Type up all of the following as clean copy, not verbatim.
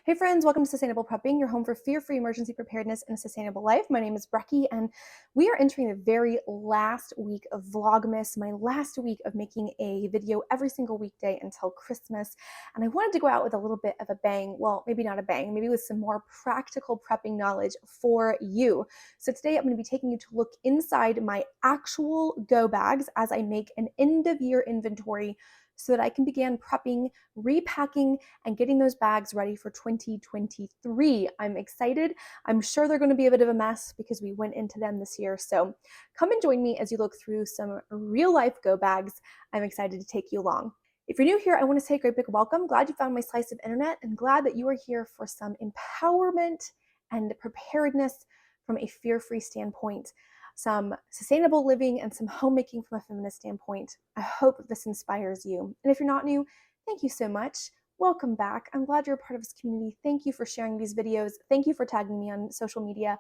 Hey friends, welcome to Sustainable Prepping, your home for fear-free emergency preparedness and a sustainable life. My name is Brecky, and we are entering the very last week of Vlogmas, my last week of making a video every single weekday until Christmas. And I wanted to go out with a little bit of a bang. Well, maybe not a bang, maybe with some more practical prepping knowledge for you. So today I'm going to be taking you to look inside my actual go bags as I make an end-of-year inventory so that I can begin prepping, repacking, and getting those bags ready for 2023. I'm excited. I'm sure they're going to be a bit of a mess because we went into them this year. So come and join me as you look through some real life go bags. I'm excited to take you along. If you're new here, I want to say a great big welcome. Glad you found my slice of internet and glad that you are here for some empowerment and preparedness from a fear-free standpoint, some sustainable living, and some homemaking from a feminist standpoint. I hope this inspires you. And if you're not new, thank you so much. Welcome back. I'm glad you're a part of this community. Thank you for sharing these videos. Thank you for tagging me on social media.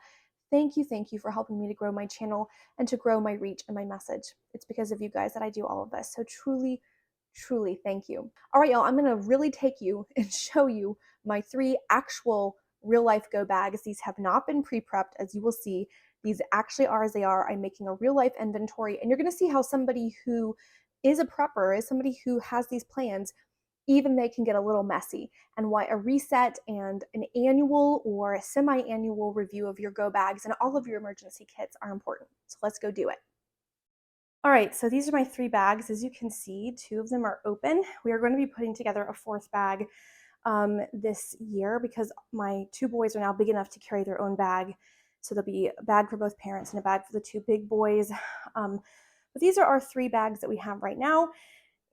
Thank you for helping me to grow my channel and to grow my reach and my message. It's because of you guys that I do all of this. So truly, truly thank you. All right, y'all, I'm gonna really take you and show you my 3 actual real life go bags. These have not been pre-prepped, as you will see. These actually are as they are. I'm making a real life inventory, and you're gonna see how somebody who is a prepper, is somebody who has these plans, even they can get a little messy, and why a reset and an annual or a semi-annual review of your go bags and all of your emergency kits are important. So let's go do it. All right, so these are my 3 bags. As you can see, 2 of them are open. We are going to be putting together a 4th bag this year because my 2 boys are now big enough to carry their own bag. So there'll be a bag for both parents and a bag for the 2 big boys. But these are our 3 bags that we have right now.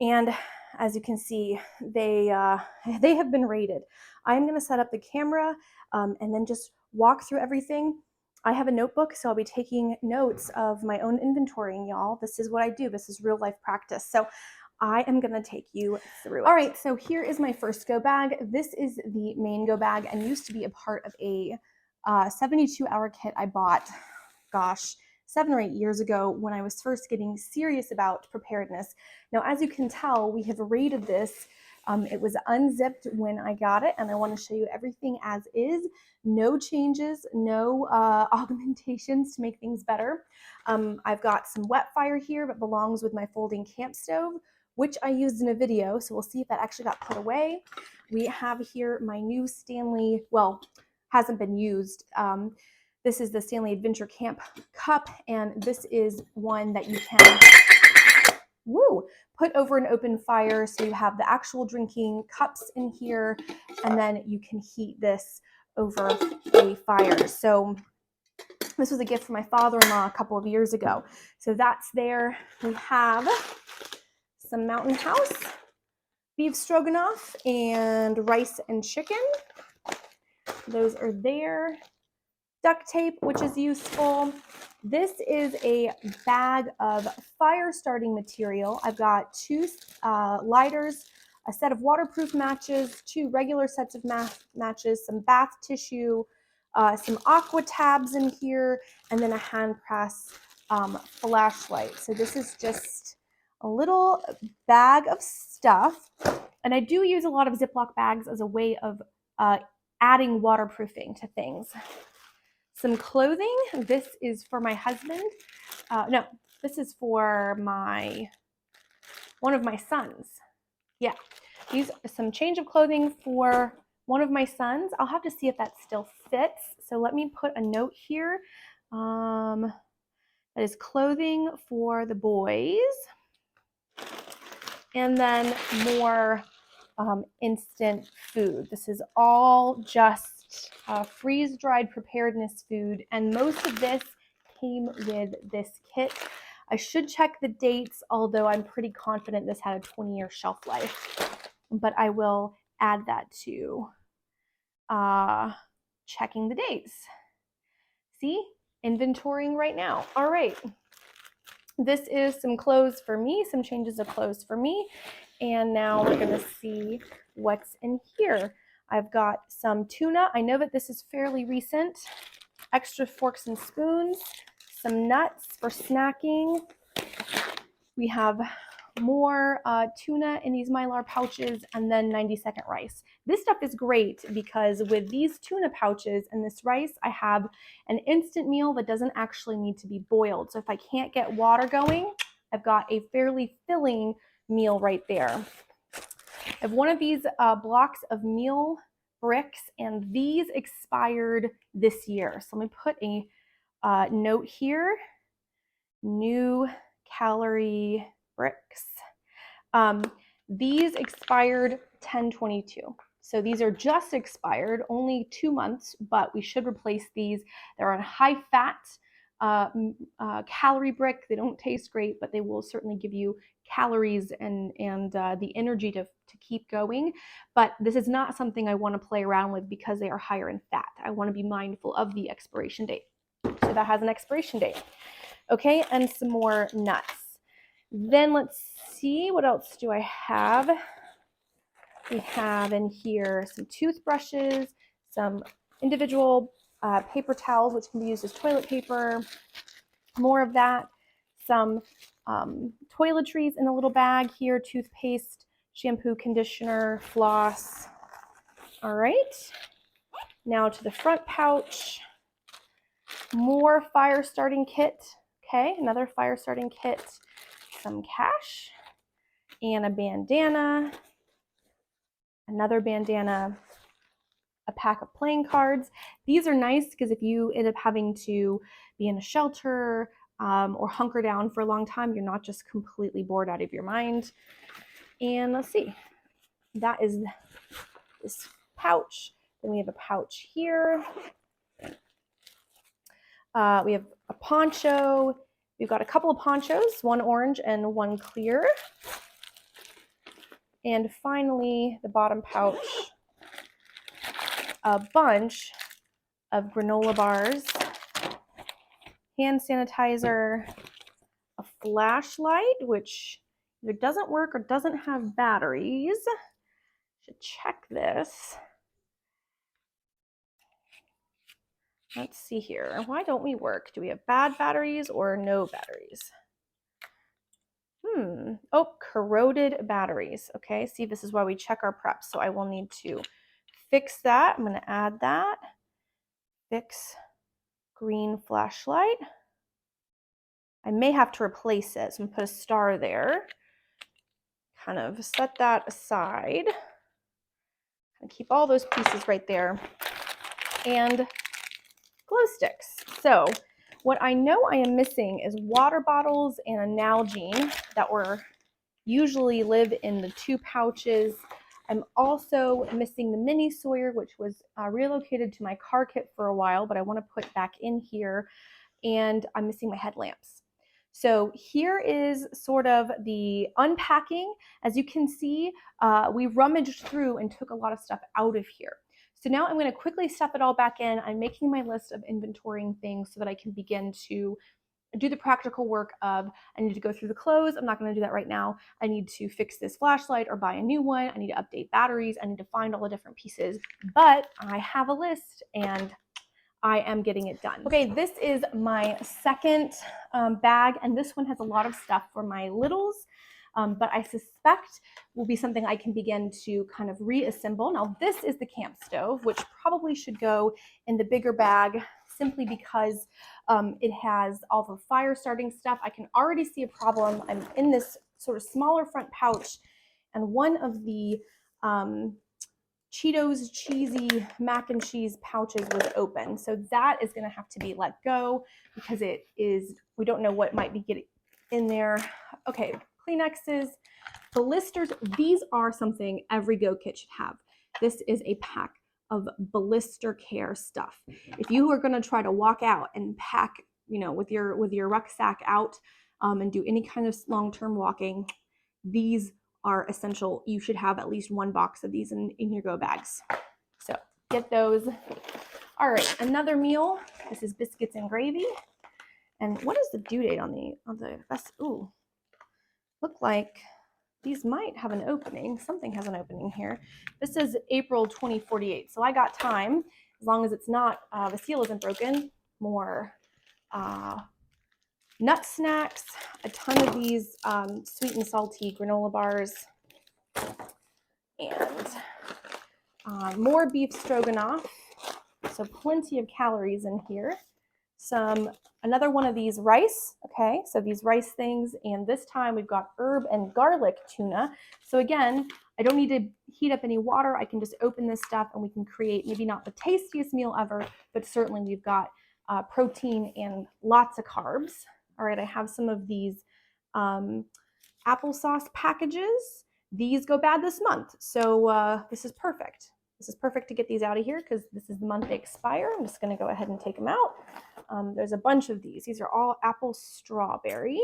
And as you can see, they have been rated. I'm going to set up the camera and then just walk through everything. I have a notebook, so I'll be taking notes of my own inventorying, y'all. This is what I do. This is real life practice. So I am going to take you through it. All right, so here is my first go bag. This is the main go bag and used to be a part of a 72-hour kit I bought, gosh, 7 or 8 years ago when I was first getting serious about preparedness. Now, as you can tell, we have rated this. It was unzipped when I got it, and I want to show you everything as is. No changes, no augmentations to make things better. I've got some wet fire here that belongs with my folding camp stove, which I used in a video, so we'll see if that actually got put away. We have here my new Stanley, well, hasn't been used. This is the Stanley Adventure Camp cup, and this is one that you can put over an open fire. So you have the actual drinking cups in here, and then you can heat this over a fire. So this was a gift from my father-in-law a couple of years ago. So that's there. We have some Mountain House beef stroganoff and rice and chicken. Those are there. Duct tape, which is useful. This is a bag of fire starting material. I've got 2 lighters, a set of waterproof matches, 2 regular sets of matches, some bath tissue, some aqua tabs in here, and then a hand press flashlight. So this is just a little bag of stuff. And I do use a lot of Ziploc bags as a way of adding waterproofing to things. Some clothing. This is for my husband. No, this is for one of my sons. Yeah, these are some change of clothing for one of my sons. I'll have to see if that still fits. So let me put a note here. That is clothing for the boys. And then more instant food. This is all just freeze-dried preparedness food, and most of this came with this kit. I should check the dates, although I'm pretty confident this had a 20-year shelf life, but I will add that to checking the dates. See, inventorying right now. All right, this is some clothes for me, some changes of clothes for me, and now we're gonna see what's in here. I've got some tuna. I know that this is fairly recent. Extra forks and spoons, some nuts for snacking. We have more tuna in these Mylar pouches, and then 90-second rice. This stuff is great because with these tuna pouches and this rice, I have an instant meal that doesn't actually need to be boiled. So if I can't get water going, I've got a fairly filling meal right there. I have one of these blocks of meal bricks, and these expired this year. So let me put a note here, new calorie bricks. These expired 10/22. So these are just expired, only 2 months, but we should replace these. They're on high fat calorie brick. They don't taste great, but they will certainly give you calories and the energy to keep going. But this is not something I want to play around with because they are higher in fat. I want to be mindful of the expiration date. So that has an expiration date. Okay, and some more nuts. Then let's see, what else do I have? We have in here some toothbrushes, some individual paper towels, which can be used as toilet paper, more of that, some toiletries in a little bag here, toothpaste, shampoo, conditioner, floss. All right, now to the front pouch, more fire starting kit. Okay, another fire starting kit, some cash, and a bandana, another bandana, a pack of playing cards. These are nice because if you end up having to be in a shelter or hunker down for a long time, you're not just completely bored out of your mind. And let's see, that is this pouch. Then we have a pouch here. We have a poncho. We've got a couple of ponchos, one orange and one clear. And finally, the bottom pouch, a bunch of granola bars, hand sanitizer, a flashlight, which either doesn't work or doesn't have batteries. Should check this. Let's see here. Why don't we work? Do we have bad batteries or no batteries? Oh, corroded batteries. Okay, see, this is why we check our preps. So I will need to fix that. I'm going to add that. Fix green flashlight. I may have to replace it. So I'm going to put a star there. Kind of set that aside. And keep all those pieces right there. And glow sticks. So what I know I am missing is water bottles and a Nalgene that were usually live in the 2 pouches. I'm also missing the mini Sawyer, which was relocated to my car kit for a while, but I want to put back in here. And I'm missing my headlamps. So here is sort of the unpacking. As you can see, we rummaged through and took a lot of stuff out of here. So now I'm going to quickly stuff it all back in. I'm making my list of inventorying things so that I can begin to do the practical work of, I need to go through the clothes. I'm not going to do that right now. I need to fix this flashlight or buy a new one. I need to update batteries. I need to find all the different pieces, but I have a list and I am getting it done. Okay, this is my second bag, and this one has a lot of stuff for my littles, but I suspect will be something I can begin to kind of reassemble. Now, this is the camp stove, which probably should go in the bigger bag simply because it has all the fire starting stuff. I can already see a problem. I'm in this sort of smaller front pouch, and one of the Cheetos cheesy mac and cheese pouches was open. So that is going to have to be let go because it is, we don't know what might be getting in there. Okay, Kleenexes, blisters. These are something every Go Kit should have. This is a pack of blister care stuff. If you are going to try to walk out and pack, you know, with your rucksack out and do any kind of long-term walking, these are essential. You should have at least 1 box of these in your go bags. So get those. All right, another meal. This is biscuits and gravy. And what is the due date on the best? Ooh, look like these might have an opening. Something has an opening here. This is April 2048. So I got time, as long as it's not, the seal isn't broken. More nut snacks, a ton of these sweet and salty granola bars, and more beef stroganoff, so plenty of calories in here. Another one of these rice, okay, so these rice things, and this time we've got herb and garlic tuna. So again, I don't need to heat up any water. I can just open this stuff and we can create maybe not the tastiest meal ever, but certainly we've got protein and lots of carbs. All right, I have some of these applesauce packages. These go bad this month, so this is perfect. This is perfect to get these out of here because this is the month they expire. I'm just going to go ahead and take them out. There's a bunch of these. These are all apple strawberry,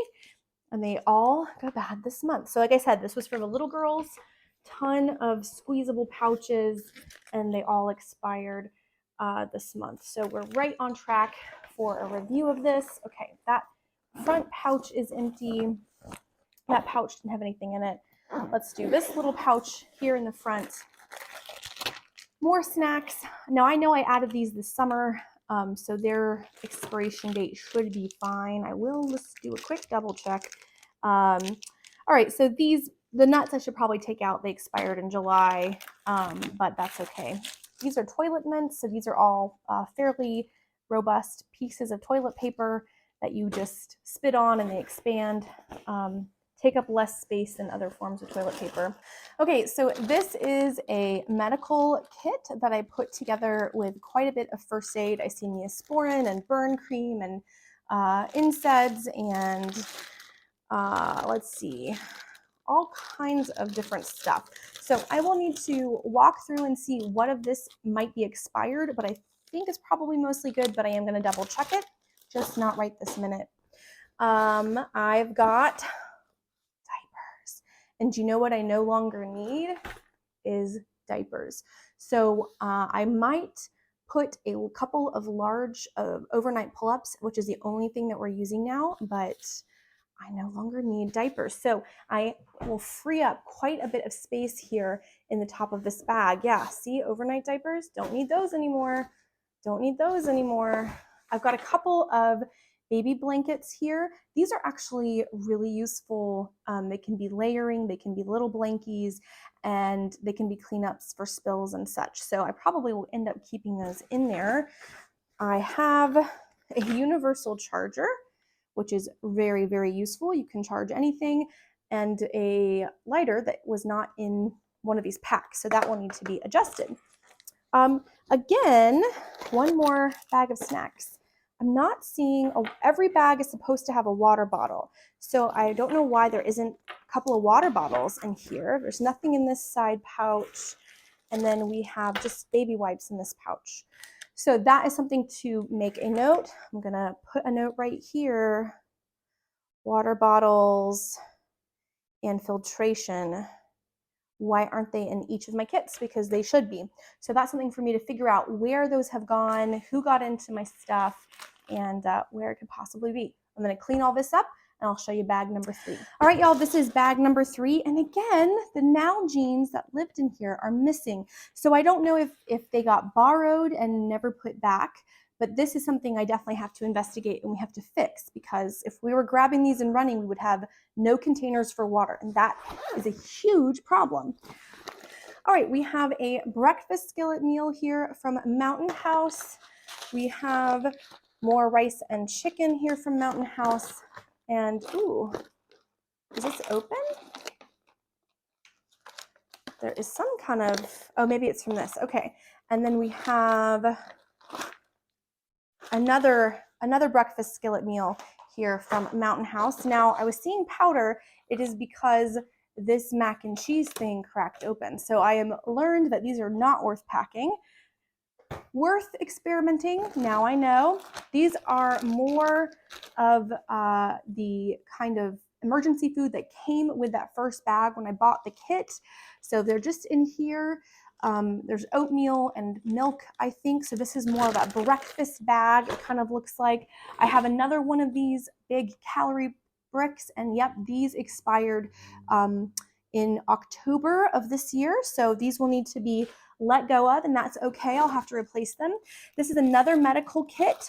and they all go bad this month. So like I said, this was for the little girls. Ton of squeezable pouches, and they all expired this month. So we're right on track for a review of this. Okay, that front pouch is empty. That pouch didn't have anything in it. Let's do this little pouch here in the front. More snacks. Now I know I added these this summer, so their expiration date should be fine. I will just do a quick double check. All right, so the nuts I should probably take out. They expired in July, but that's okay. These are toilet mints, so these are all fairly robust pieces of toilet paper that you just spit on and they expand. Take up less space than other forms of toilet paper. Okay, so this is a medical kit that I put together with quite a bit of first aid. I see Neosporin and burn cream and NSAIDs and let's see, all kinds of different stuff. So I will need to walk through and see what of this might be expired, but I think it's probably mostly good, but I am going to double check it, just not right this minute. I've got and do you know what I no longer need is diapers. So I might put a couple of large overnight pull-ups, which is the only thing that we're using now, but I no longer need diapers. So I will free up quite a bit of space here in the top of this bag. Yeah, see, overnight diapers, don't need those anymore. Don't need those anymore. I've got a couple of baby blankets here. These are actually really useful. They can be layering, they can be little blankies, and they can be cleanups for spills and such. So I probably will end up keeping those in there. I have a universal charger, which is very, very useful. You can charge anything, and a lighter that was not in one of these packs. So that will need to be adjusted. Again, one more bag of snacks. I'm not seeing, every bag is supposed to have a water bottle. So I don't know why there isn't a couple of water bottles in here. There's nothing in this side pouch. And then we have just baby wipes in this pouch. So that is something to make a note. I'm gonna put a note right here. Water bottles and filtration. Why aren't they in each of my kits? Because they should be. So that's something for me to figure out where those have gone, who got into my stuff, and where it could possibly be. I'm going to clean all this up and I'll show you bag number 3. All right, y'all, this is bag number 3. And again, the Nalgene's that lived in here are missing. So I don't know if they got borrowed and never put back, but this is something I definitely have to investigate and we have to fix, because if we were grabbing these and running, we would have no containers for water, and that is a huge problem. All right, we have a breakfast skillet meal here from Mountain House. We have more rice and chicken here from Mountain House. And ooh, is this open? There is some kind of, oh, maybe it's from this. Okay, and then we have another breakfast skillet meal here from Mountain House. Now, I was seeing powder. It is because this mac and cheese thing cracked open. So I am learned that these are not worth packing. Worth experimenting, now I know. These are more of the kind of emergency food that came with that first bag when I bought the kit. So they're just in here. There's oatmeal and milk, I think. So this is more of a breakfast bag, it kind of looks like. I have another one of these big calorie bricks, and yep, these expired in October of this year. So these will need to be let go of, and that's okay. I'll have to replace them. This is another medical kit,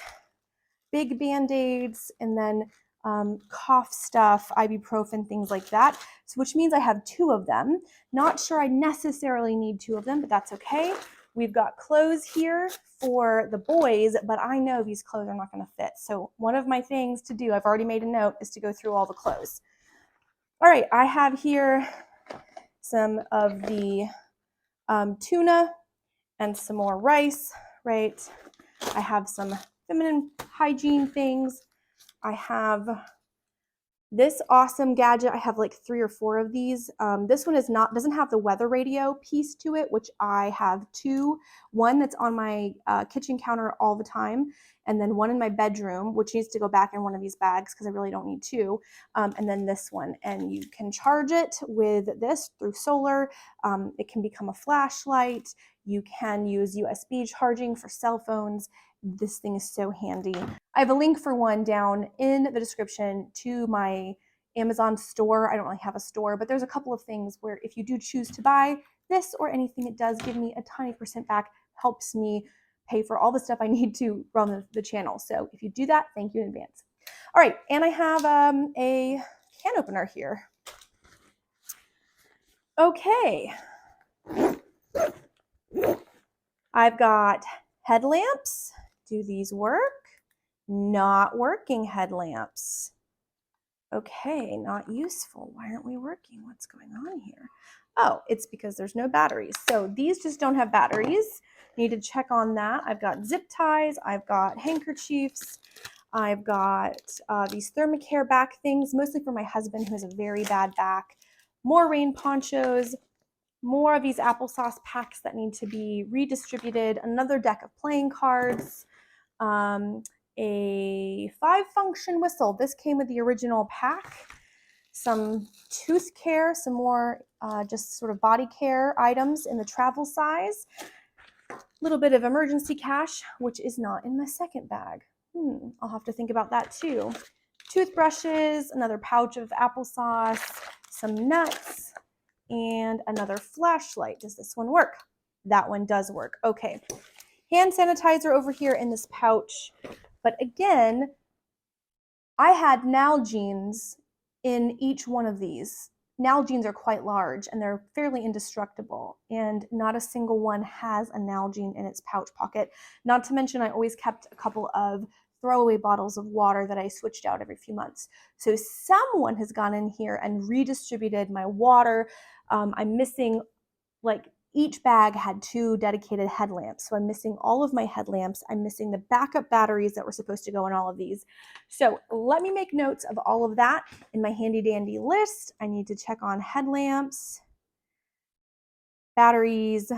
big Band-Aids, and then cough stuff, ibuprofen, things like that. So which means I have 2 of them. Not sure I necessarily need 2 of them, but that's okay. We've got clothes here for the boys, but I know these clothes are not going to fit. So one of my things to do, I've already made a note, is to go through all the clothes. All right, I have here some of the tuna and some more rice, right? I have some feminine hygiene things. I have this awesome gadget. I have like 3 or 4 of these. This one doesn't have the weather radio piece to it, which I have 2. One that's on my kitchen counter all the time, and then one in my bedroom, which needs to go back in one of these bags because I really don't need 2. And then this one, and you can charge it with this through solar. It can become a flashlight. You can use USB charging for cell phones. This thing is so handy. I have a link for one down in the description to my Amazon store. I don't really have a store, but there's a couple of things where if you do choose to buy this or anything, it does give me a tiny % back, helps me pay for all the stuff I need to run the channel. So if you do that, thank you in advance. All right, and I have a can opener here. Okay. I've got headlamps. Do these work? Not working headlamps. Okay, not useful. Why aren't we working? What's going on here? Oh, it's because there's no batteries. So these just don't have batteries. Need to check on that. I've got zip ties. I've got handkerchiefs. I've got these thermacare back things, mostly for my husband who has a very bad back. More rain ponchos. More of these applesauce packs that need to be redistributed. Another deck of playing cards. A 5-function whistle. This came with the original pack. Some tooth care, some more just sort of body care items in the travel size. A little bit of emergency cash, which is not in my second bag. I'll have to think about that too. Toothbrushes, another pouch of applesauce, some nuts, and another flashlight. Does this one work? That one does work. Okay. Hand sanitizer over here in this pouch. But again, I had Nalgene's in each one of these. Nalgene's are quite large and they're fairly indestructible, and not a single one has a Nalgene in its pouch pocket. Not to mention I always kept a couple of throwaway bottles of water that I switched out every few months. So someone has gone in here and redistributed my water. I'm missing, like, each bag had 2 dedicated headlamps. So I'm missing all of my headlamps. I'm missing the backup batteries that were supposed to go in all of these. So let me make notes of all of that in my handy dandy list. I need to check on headlamps, batteries.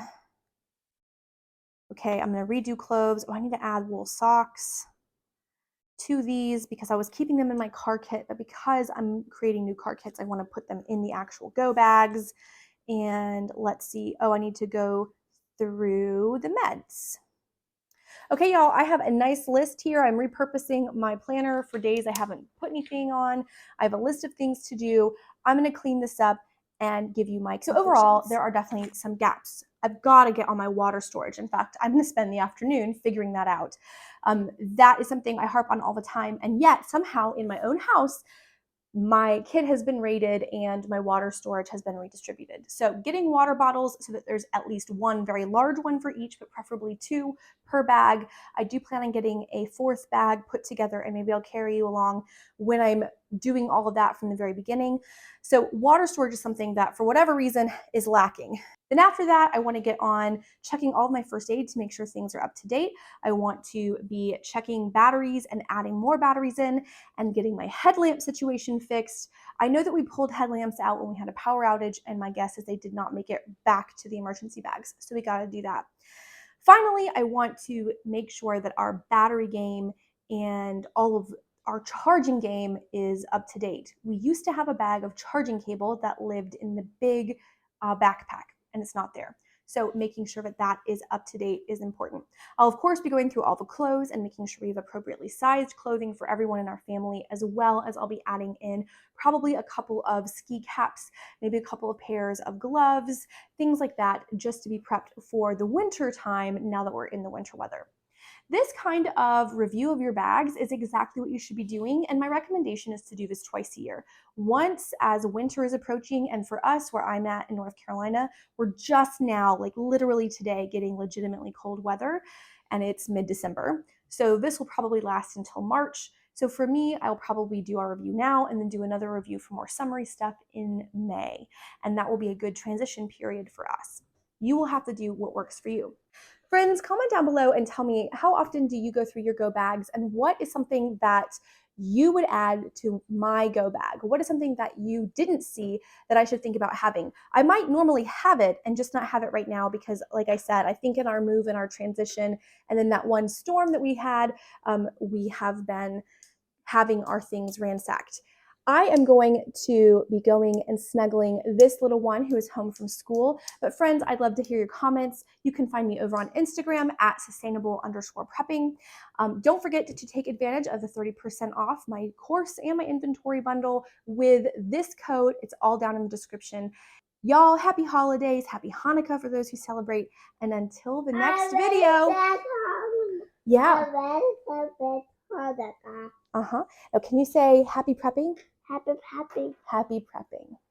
Okay, I'm gonna redo clothes. Oh, I need to add wool socks to these because I was keeping them in my car kit, but because I'm creating new car kits, I wanna put them in the actual go bags. And let's see, oh, I need to go through the meds. Okay, y'all, I have a nice list here. I'm repurposing my planner for days I haven't put anything on. I have a list of things to do. I'm gonna clean this up and give you my conclusions. So overall, there are definitely some gaps. I've gotta get on my water storage. In fact, I'm gonna spend the afternoon figuring that out. That is something I harp on all the time, and yet somehow in my own house, my kit has been raided and my water storage has been redistributed. So getting water bottles so that there's at least 1 very large one for each, but preferably 2 per bag. I do plan on getting a 4th bag put together, and maybe I'll carry you along when I'm doing all of that from the very beginning. So water storage is something that for whatever reason is lacking. Then after that, I want to get on checking all of my first aid to make sure things are up to date. I want to be checking batteries and adding more batteries in and getting my headlamp situation fixed. I know that we pulled headlamps out when we had a power outage, and my guess is they did not make it back to the emergency bags. So we got to do that. Finally, I want to make sure that our battery game and all of our charging game is up to date. We used to have a bag of charging cable that lived in the big backpack, and it's not there. So making sure that that is up to date is important. I'll of course be going through all the clothes and making sure we have appropriately sized clothing for everyone in our family, as well as I'll be adding in probably a couple of ski caps, maybe a couple of pairs of gloves, things like that, just to be prepped for the winter time now that we're in the winter weather. This kind of review of your bags is exactly what you should be doing, and my recommendation is to do this twice a year. Once as winter is approaching, and for us, where I'm at in North Carolina, we're just now, like literally today, getting legitimately cold weather, and it's mid-December. So this will probably last until March. So for me, I'll probably do our review now and then do another review for more summery stuff in May. And that will be a good transition period for us. You will have to do what works for you. Friends, comment down below and tell me, how often do you go through your go bags, and what is something that you would add to my go bag? What is something that you didn't see that I should think about having? I might normally have it and just not have it right now because, like I said, I think in our move and our transition, and then that one storm that we had, we have been having our things ransacked. I am going to be going and snuggling this little one who is home from school. But friends, I'd love to hear your comments. You can find me over on Instagram at sustainable_prepping. Don't forget to take advantage of the 30% off my course and my inventory bundle with this code. It's all down in the description. Y'all, happy holidays, happy Hanukkah for those who celebrate, and until the next video. Yeah. Uh-huh. Now, can you say happy prepping? Happy prepping. Happy prepping.